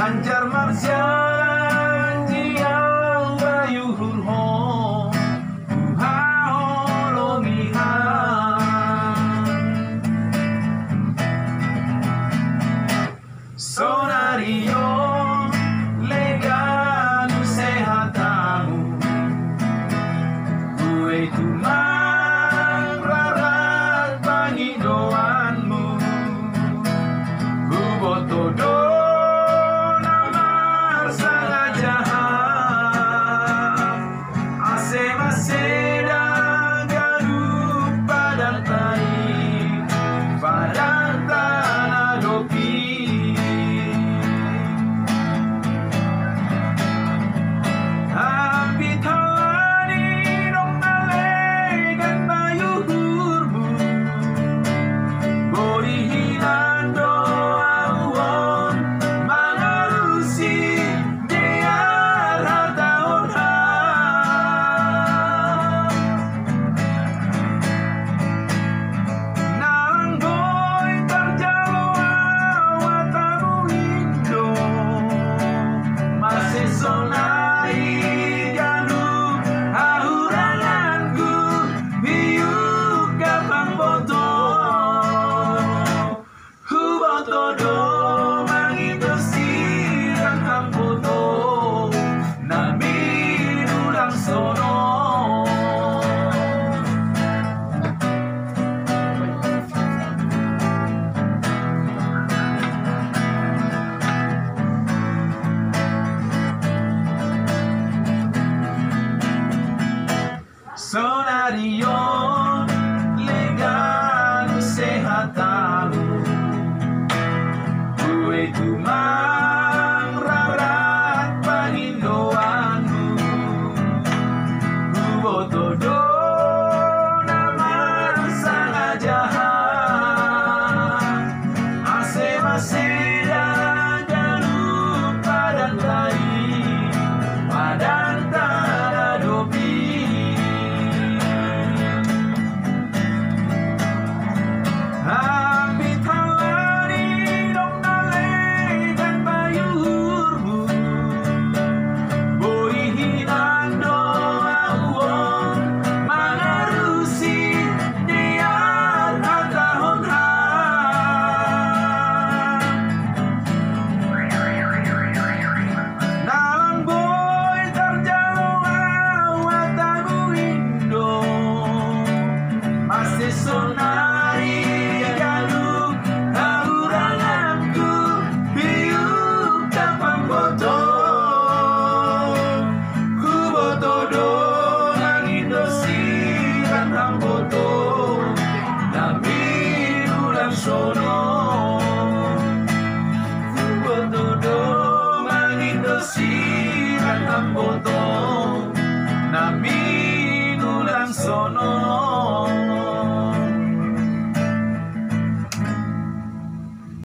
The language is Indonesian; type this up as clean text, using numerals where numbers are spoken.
lancar marsian jiau bayu hurho hao lomihan sonario leganu sehatamu gue cuma rarat bangi doanmu botodo sonario legal sehatamu gue cuma rarat panindoanmu botodo nama sangat jahat ase-maseda galuh padan tai padan tada dopi sonari galuh hauranganku biuk kapang boto ku boto do nangindo siran hang boto nami nulang sono ku boto do nangindo siran hang boto nami nulang sono.